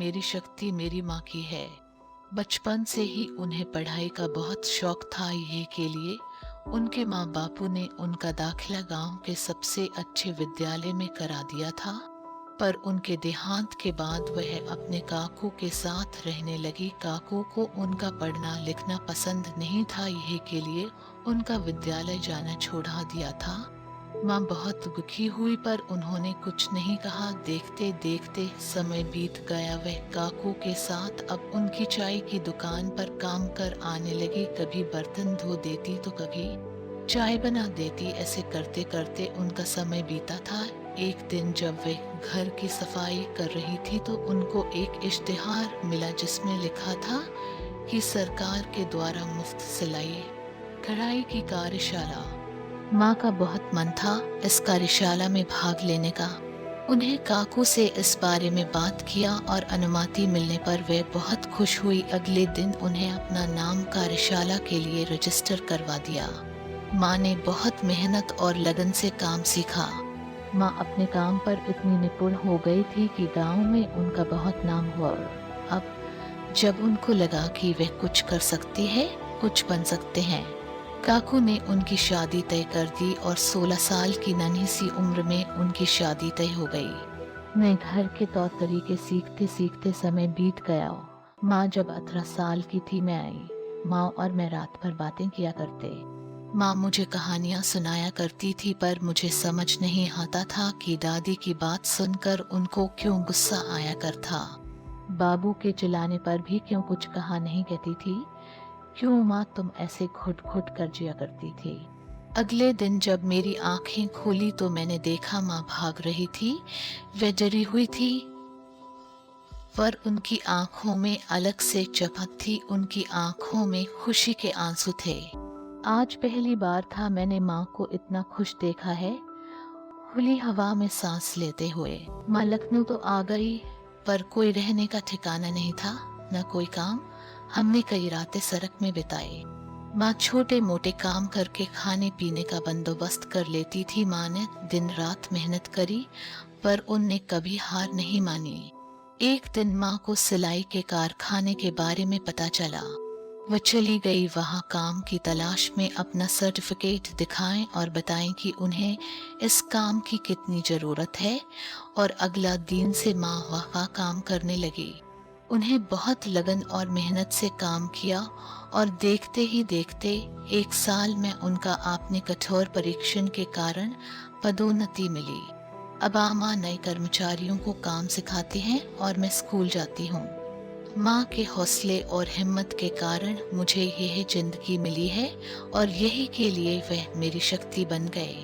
मेरी शक्ति मेरी माँ की है। बचपन से ही उन्हें पढ़ाई का बहुत शौक था, ये के लिए उनके माँ बापू ने उनका दाखिला गांव के सबसे अच्छे विद्यालय में करा दिया था। पर उनके देहांत के बाद वह अपने काकू के साथ रहने लगी। काकू को उनका पढ़ना लिखना पसंद नहीं था, यह के लिए उनका विद्यालय जाना छोड़ा दिया था। माँ बहुत दुखी हुई पर उन्होंने कुछ नहीं कहा। देखते देखते समय बीत गया। वह काकू के साथ अब उनकी चाय की दुकान पर काम कर आने लगी। कभी बर्तन धो देती तो कभी चाय बना देती। ऐसे करते करते उनका समय बीता था। एक दिन जब वे घर की सफाई कर रही थी तो उनको एक इश्तिहार मिला जिसमें लिखा था कि सरकार के द्वारा मुफ्त सिलाई कढ़ाई की कार्यशाला। माँ का बहुत मन था इस कार्यशाला में भाग लेने का। उन्हें काकू से इस बारे में बात किया और अनुमति मिलने पर वे बहुत खुश हुई। अगले दिन उन्हें अपना नाम कार्यशाला के लिए रजिस्टर करवा दिया। माँ ने बहुत मेहनत और लगन से काम सीखा। माँ अपने काम पर इतनी निपुण हो गई थी कि गांव में उनका बहुत नाम हुआ। अब जब उनको लगा कि वे कुछ कर सकती है, कुछ बन सकते हैं, काकू ने उनकी शादी तय कर दी और 16 साल की नन्ही सी उम्र में उनकी शादी तय हो गई। मैं घर के तौर तरीके सीखते सीखते समय बीत गया। माँ जब 18 साल की थी मैं आई। माँ और मैं रात भर बातें किया करते। माँ मुझे कहानियाँ सुनाया करती थी पर मुझे समझ नहीं आता था कि दादी की बात सुनकर उनको क्यों गुस्सा आया कर था। बाबू के चिल्लाने पर भी क्यों कुछ कहा नहीं कहती थी। क्यों माँ तुम ऐसे घुट घुट कर जिया करती थी। अगले दिन जब मेरी आंखें खोली तो मैंने देखा माँ भाग रही थी। वह डरी हुई थी पर उनकी आंखों में अलग से चमक थी। उनकी आंखों में खुशी के आंसू थे। आज पहली बार था मैंने माँ को इतना खुश देखा है, खुली हवा में सांस लेते हुए। माँ लखनऊ तो आ गई पर कोई रहने का ठिकाना नहीं था, न कोई काम। हमने कई रातें सड़क में बिताई। माँ छोटे मोटे काम करके खाने पीने का बंदोबस्त कर लेती थी। माँ ने दिन रात मेहनत करी पर उनने कभी हार नहीं मानी। एक दिन माँ को सिलाई के कारखाने के बारे में पता चला। वह चली गई वहाँ काम की तलाश में। अपना सर्टिफिकेट दिखाएं और बताएं कि उन्हें इस काम की कितनी ज़रूरत है और अगला दिन से माँ वहाँ काम करने लगी। उन्हें बहुत लगन और मेहनत से काम किया और देखते ही देखते 1 साल में उनका अपने कठोर परीक्षण के कारण पदोन्नति मिली। अब माँ नए कर्मचारियों को काम सिखाती हैं और मैं स्कूल जाती हूँ। माँ के हौसले और हिम्मत के कारण मुझे यह जिंदगी मिली है और यही के लिए वह मेरी शक्ति बन गए।